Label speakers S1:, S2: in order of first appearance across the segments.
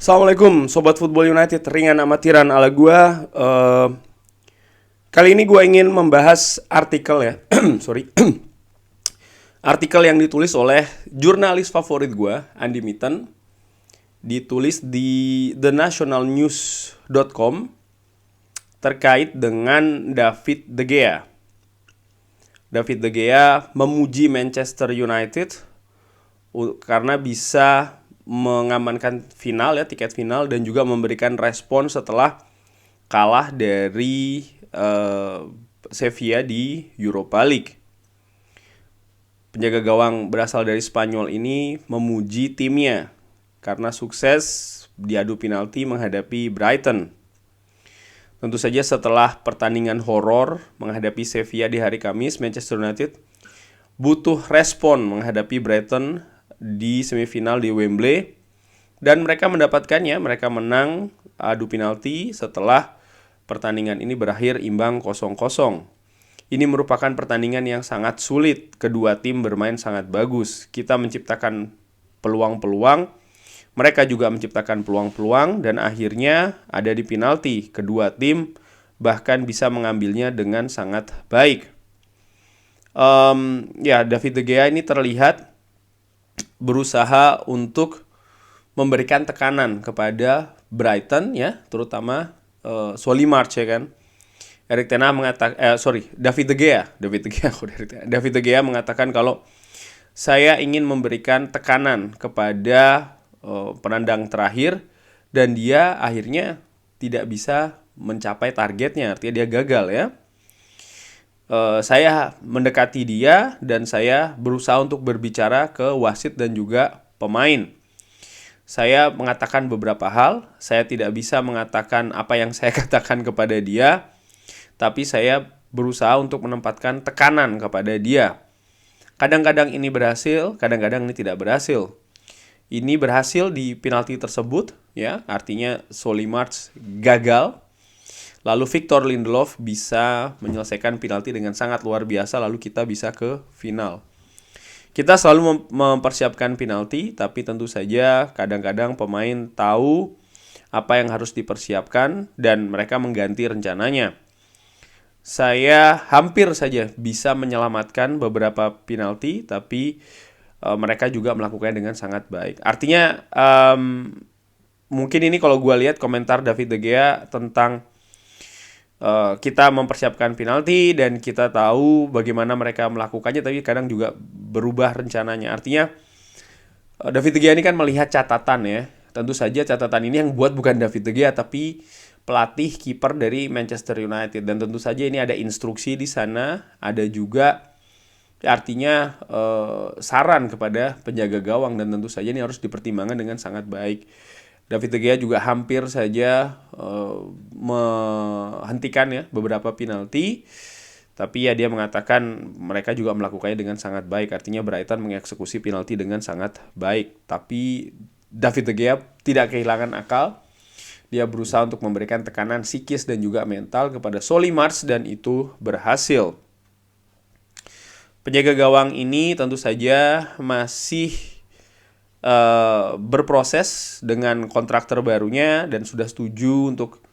S1: Assalamualaikum Sobat Football United, ringan amatiran ala gua. Kali ini gua ingin membahas artikel ya sorry artikel yang ditulis oleh jurnalis favorit gua, Andy Mitten. Ditulis di thenationalnews.com terkait dengan David De Gea. David De Gea memuji Manchester United karena bisa mengamankan final ya, tiket final, dan juga memberikan respon setelah kalah dari Sevilla di Europa League. Penjaga gawang berasal dari Spanyol ini memuji timnya karena sukses diadu penalti menghadapi Brighton. Tentu saja setelah pertandingan horor menghadapi Sevilla di hari Kamis, Manchester United butuh respon menghadapi Brighton di semifinal di Wembley, dan mereka mendapatkannya. Mereka menang adu penalti setelah pertandingan ini berakhir imbang 0-0. Ini merupakan pertandingan yang sangat sulit. Kedua tim bermain sangat bagus. Kita menciptakan peluang-peluang, mereka juga menciptakan peluang-peluang, dan akhirnya ada di penalti. Kedua tim bahkan bisa mengambilnya dengan sangat baik. David De Gea ini terlihat berusaha untuk memberikan tekanan kepada Brighton ya, terutama Solly March ya kan. Erik ten Hag mengatakan David De Gea mengatakan kalau saya ingin memberikan tekanan kepada penendang terakhir, dan dia akhirnya tidak bisa mencapai targetnya, artinya dia gagal ya. Saya mendekati dia dan saya berusaha untuk berbicara ke wasit dan juga pemain. Saya mengatakan beberapa hal. Saya tidak bisa mengatakan apa yang saya katakan kepada dia, tapi saya berusaha untuk menempatkan tekanan kepada dia. Kadang-kadang ini berhasil, kadang-kadang ini tidak berhasil. Ini berhasil di penalti tersebut ya, artinya Solly March gagal. Lalu Victor Lindelof bisa menyelesaikan penalti dengan sangat luar biasa, lalu kita bisa ke final. Kita selalu mempersiapkan penalti, tapi tentu saja kadang-kadang pemain tahu apa yang harus dipersiapkan dan mereka mengganti rencananya. Saya hampir saja bisa menyelamatkan beberapa penalti, tapi mereka juga melakukannya dengan sangat baik. Artinya mungkin ini kalau gue lihat komentar David De Gea tentang kita mempersiapkan penalti dan kita tahu bagaimana mereka melakukannya, tapi kadang juga berubah rencananya. Artinya David De Gea ini kan melihat catatan ya. Tentu saja catatan ini yang buat bukan David De Gea, tapi pelatih kiper dari Manchester United. Dan tentu saja ini ada instruksi di sana, ada juga artinya saran kepada penjaga gawang, dan tentu saja ini harus dipertimbangkan dengan sangat baik. David De Gea juga hampir saja menghentikan ya beberapa penalti, tapi ya dia mengatakan mereka juga melakukannya dengan sangat baik. Artinya Brighton mengeksekusi penalti dengan sangat baik, tapi David De Gea tidak kehilangan akal. Dia berusaha untuk memberikan tekanan psikis dan juga mental kepada Solly March, dan itu berhasil. Penjaga gawang ini tentu saja masih berproses dengan kontrak terbarunya dan sudah setuju untuk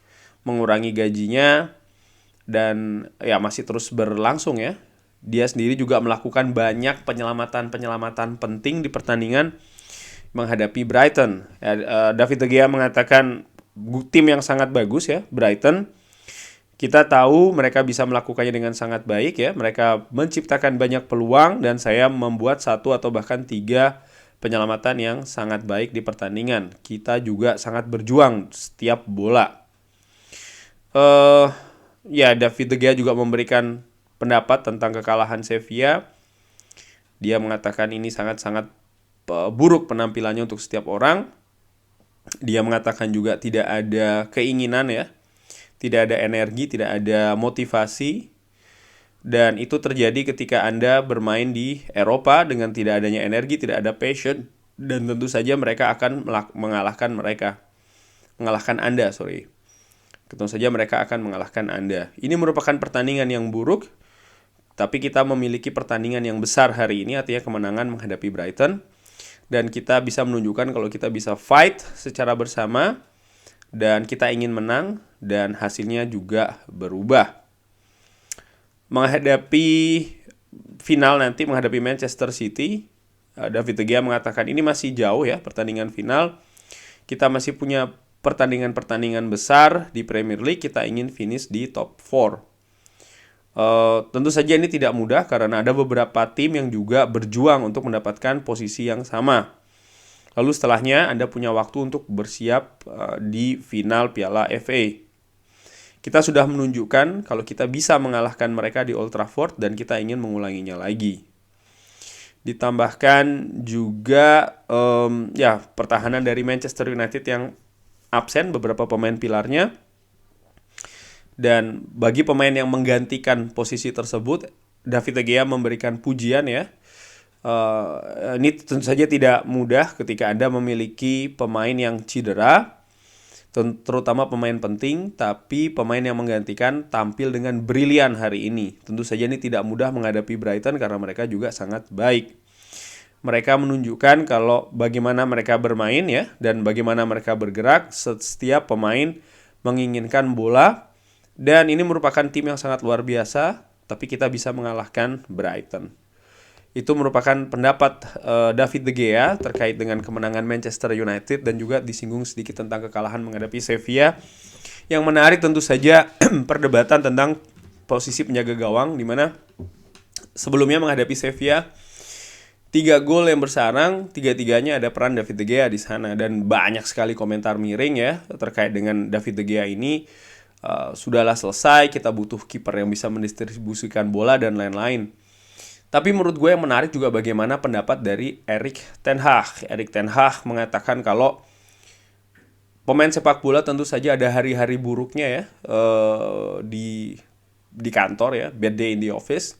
S1: mengurangi gajinya, dan ya masih terus berlangsung ya. Dia sendiri juga melakukan banyak penyelamatan penting di pertandingan menghadapi Brighton. David De Gea mengatakan tim yang sangat bagus ya Brighton. Kita tahu mereka bisa melakukannya dengan sangat baik ya. Mereka menciptakan banyak peluang dan saya membuat 1 atau bahkan 3 penyelamatan yang sangat baik di pertandingan. Kita juga sangat berjuang setiap bola. David De Gea juga memberikan pendapat tentang kekalahan Sevilla. Dia mengatakan ini sangat-sangat buruk penampilannya untuk setiap orang. Dia mengatakan juga tidak ada keinginan ya, tidak ada energi, tidak ada motivasi. Dan itu terjadi ketika Anda bermain di Eropa dengan tidak adanya energi, tidak ada passion, dan tentu saja mereka akan mengalahkan Anda. Tentu saja mereka akan mengalahkan Anda. Ini merupakan pertandingan yang buruk, tapi kita memiliki pertandingan yang besar hari ini, artinya kemenangan menghadapi Brighton. dan kita bisa menunjukkan kalau kita bisa fight secara bersama dan kita ingin menang dan hasilnya juga berubah. Menghadapi final nanti, menghadapi Manchester City, David De Gea mengatakan ini masih jauh ya pertandingan final. Kita masih punya pertandingan-pertandingan besar di Premier League, kita ingin finish di top 4. Tentu saja ini tidak mudah karena ada beberapa tim yang juga berjuang untuk mendapatkan posisi yang sama. Lalu setelahnya Anda punya waktu untuk bersiap di final Piala FA. Kita sudah menunjukkan kalau kita bisa mengalahkan mereka di Old Trafford dan kita ingin mengulanginya lagi. Ditambahkan juga pertahanan dari Manchester United yang absen beberapa pemain pilarnya. Dan bagi pemain yang menggantikan posisi tersebut, David De Gea memberikan pujian ya. Ini tentu saja tidak mudah ketika Anda memiliki pemain yang cedera, terutama pemain penting, tapi pemain yang menggantikan tampil dengan brilian hari ini. Tentu saja ini tidak mudah menghadapi Brighton karena mereka juga sangat baik. Mereka menunjukkan kalau bagaimana mereka bermain ya, dan bagaimana mereka bergerak. Setiap pemain menginginkan bola. Dan ini merupakan tim yang sangat luar biasa, tapi kita bisa mengalahkan Brighton. Itu merupakan pendapat David De Gea terkait dengan kemenangan Manchester United dan juga disinggung sedikit tentang kekalahan menghadapi Sevilla. Yang menarik tentu saja perdebatan tentang posisi penjaga gawang, di mana sebelumnya menghadapi Sevilla 3 gol yang bersarang, 3-tiganya ada peran David De Gea di sana, dan banyak sekali komentar miring ya terkait dengan David De Gea ini. Sudahlah selesai, kita butuh kiper yang bisa mendistribusikan bola dan lain-lain. Tapi menurut gue yang menarik juga bagaimana pendapat dari Erik ten Hag. Erik ten Hag mengatakan kalau pemain sepak bola tentu saja ada hari-hari buruknya ya di kantor ya, bad day in the office.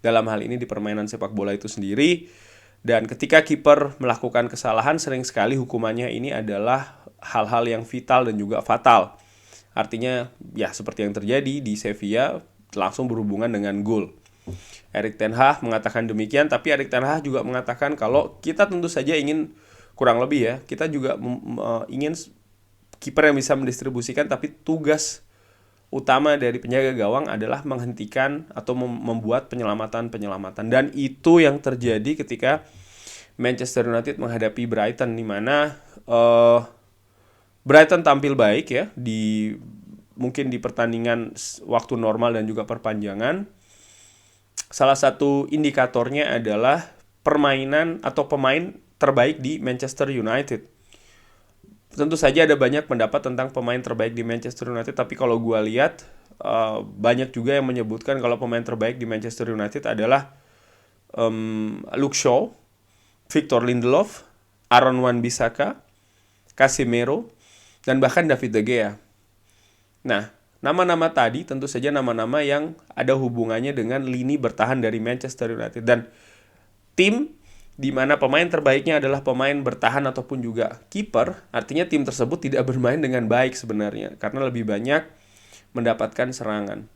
S1: Dalam hal ini di permainan sepak bola itu sendiri. Dan ketika kiper melakukan kesalahan, sering sekali hukumannya ini adalah hal-hal yang vital dan juga fatal. Artinya ya seperti yang terjadi di Sevilla, langsung berhubungan dengan gol. Erik ten Hag mengatakan demikian, tapi Erik ten Hag juga mengatakan kalau kita tentu saja ingin, kurang lebih ya, kita juga ingin kiper yang bisa mendistribusikan, tapi tugas utama dari penjaga gawang adalah menghentikan atau membuat penyelamatan-penyelamatan. Dan itu yang terjadi ketika Manchester United menghadapi Brighton, di mana Brighton tampil baik ya mungkin di pertandingan waktu normal dan juga perpanjangan. Salah satu indikatornya adalah permainan atau pemain terbaik di Manchester United. Tentu saja ada banyak pendapat tentang pemain terbaik di Manchester United, tapi kalau gue lihat banyak juga yang menyebutkan kalau pemain terbaik di Manchester United adalah Luke Shaw, Victor Lindelof, Aaron Wan-Bissaka, Casemiro, dan bahkan David De Gea. Nah, nama-nama tadi tentu saja nama-nama yang ada hubungannya dengan lini bertahan dari Manchester United. Dan tim di mana pemain terbaiknya adalah pemain bertahan ataupun juga kiper, artinya tim tersebut tidak bermain dengan baik sebenarnya, karena lebih banyak mendapatkan serangan.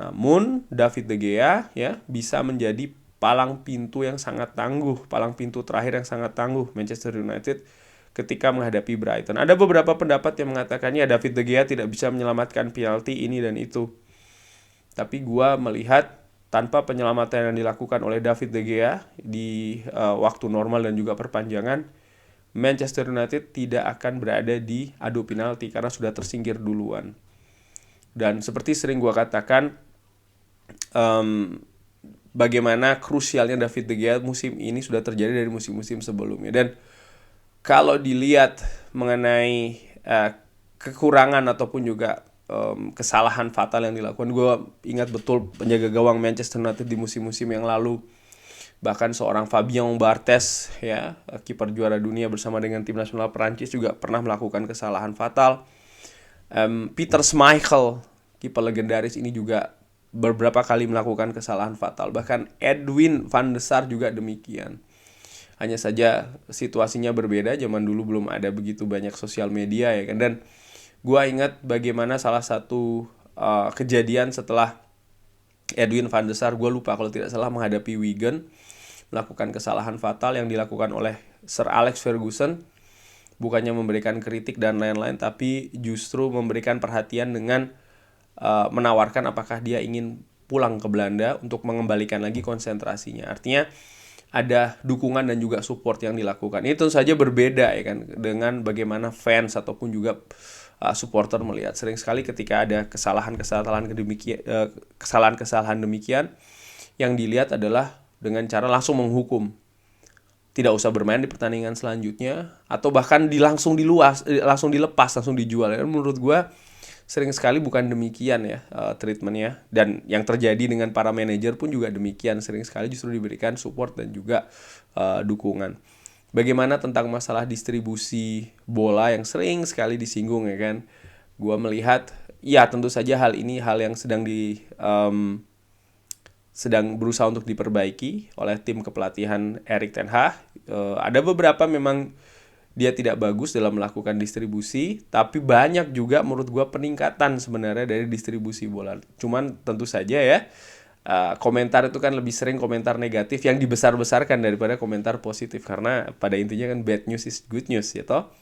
S1: Namun, David De Gea ya bisa menjadi palang pintu yang sangat tangguh, palang pintu terakhir yang sangat tangguh Manchester United ketika menghadapi Brighton. Ada beberapa pendapat yang mengatakan ya David De Gea tidak bisa menyelamatkan penalti ini dan itu. Tapi gua melihat tanpa penyelamatan yang dilakukan oleh David De Gea di waktu normal dan juga perpanjangan, Manchester United tidak akan berada di adu penalti karena sudah tersingkir duluan. Dan seperti sering gua katakan, bagaimana krusialnya David De Gea musim ini sudah terjadi dari musim-musim sebelumnya. Dan kalau dilihat mengenai kekurangan ataupun juga kesalahan fatal yang dilakukan, gue ingat betul penjaga gawang Manchester United di musim-musim yang lalu, bahkan seorang Fabien Barthez ya, kiper juara dunia bersama dengan tim nasional Perancis juga pernah melakukan kesalahan fatal. Peter Schmeichel, kiper legendaris ini juga beberapa kali melakukan kesalahan fatal. Bahkan Edwin van der Sar juga demikian. Hanya saja situasinya berbeda, zaman dulu belum ada begitu banyak sosial media ya kan. Dan gue ingat bagaimana salah satu kejadian setelah Edwin van der Sar, gue lupa kalau tidak salah menghadapi Wigan. melakukan kesalahan fatal yang dilakukan oleh Sir Alex Ferguson. Bukannya memberikan kritik dan lain-lain, tapi justru memberikan perhatian dengan menawarkan apakah dia ingin pulang ke Belanda untuk mengembalikan lagi konsentrasinya. Artinya ada dukungan dan juga support yang dilakukan. Ini tentu saja berbeda ya kan dengan bagaimana fans ataupun juga supporter melihat. Sering sekali ketika ada kesalahan-kesalahan demikian, yang dilihat adalah dengan cara langsung menghukum. Tidak usah bermain di pertandingan selanjutnya, atau bahkan langsung dilepas, langsung dijual. Dan menurut gue sering sekali bukan demikian ya treatmentnya, dan yang terjadi dengan para manajer pun juga demikian, sering sekali justru diberikan support dan juga dukungan. Bagaimana tentang masalah distribusi bola yang sering sekali disinggung ya kan, gue melihat ya tentu saja hal ini hal yang sedang berusaha untuk diperbaiki oleh tim kepelatihan Erik ten Hag. Ada beberapa memang dia tidak bagus dalam melakukan distribusi, tapi banyak juga menurut gue peningkatan sebenarnya dari distribusi bola. Cuman tentu saja ya, komentar itu kan lebih sering komentar negatif yang dibesar-besarkan daripada komentar positif, karena pada intinya kan bad news is good news ya toh.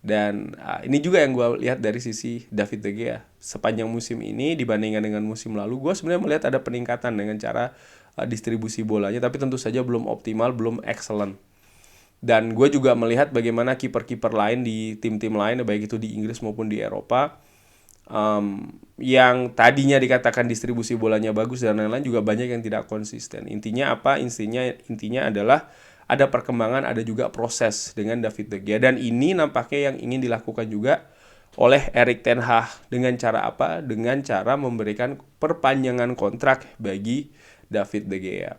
S1: Dan ini juga yang gue lihat dari sisi David De Gea. Sepanjang musim ini dibandingkan dengan musim lalu, gue sebenarnya melihat ada peningkatan dengan cara distribusi bolanya, tapi tentu saja belum optimal, belum excellent. Dan gue juga melihat bagaimana kiper-kiper lain di tim-tim lain, baik itu di Inggris maupun di Eropa, yang tadinya dikatakan distribusi bolanya bagus dan lain-lain, juga banyak yang tidak konsisten. Intinya apa? Intinya adalah ada perkembangan, ada juga proses dengan David De Gea. Dan ini nampaknya yang ingin dilakukan juga oleh Erik ten Hag. Dengan cara apa? Dengan cara memberikan perpanjangan kontrak bagi David De Gea.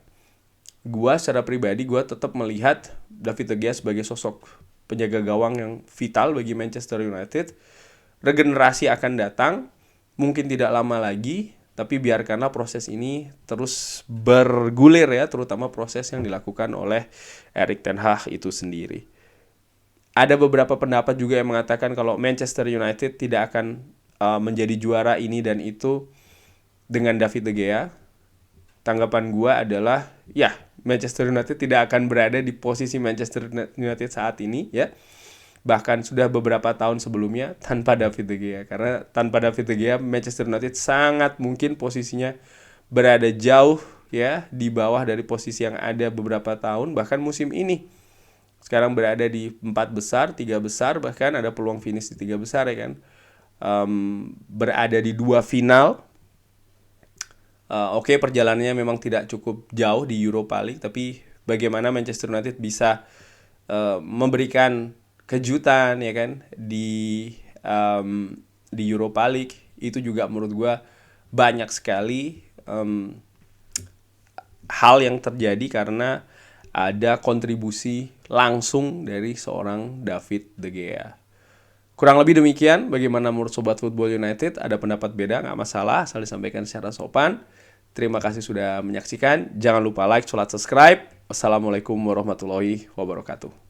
S1: Gua secara pribadi, gue tetap melihat David De Gea sebagai sosok penjaga gawang yang vital bagi Manchester United. Regenerasi akan datang, mungkin tidak lama lagi, tapi biarkanlah proses ini terus bergulir ya, terutama proses yang dilakukan oleh Erik ten Hag itu sendiri. Ada beberapa pendapat juga yang mengatakan kalau Manchester United tidak akan menjadi juara ini dan itu dengan David De Gea. Tanggapan gue adalah ya, Manchester United tidak akan berada di posisi Manchester United saat ini ya. Bahkan sudah beberapa tahun sebelumnya tanpa David De Gea. Karena tanpa David De Gea, Manchester United sangat mungkin posisinya berada jauh ya di bawah dari posisi yang ada beberapa tahun. Bahkan musim ini sekarang berada di 4 besar, 3 besar, bahkan ada peluang finish di 3 besar ya kan. Berada di 2 final. Oke, perjalanannya memang tidak cukup jauh di Europa League, tapi bagaimana Manchester United bisa memberikan kejutan ya kan di Europa League, itu juga menurut gue banyak sekali hal yang terjadi karena ada kontribusi langsung dari seorang David De Gea. Kurang lebih demikian. Bagaimana menurut Sobat Football United? Ada pendapat beda, gak masalah, asal disampaikan secara sopan. Terima kasih sudah menyaksikan. Jangan lupa like, subscribe. Wassalamualaikum warahmatullahi wabarakatuh.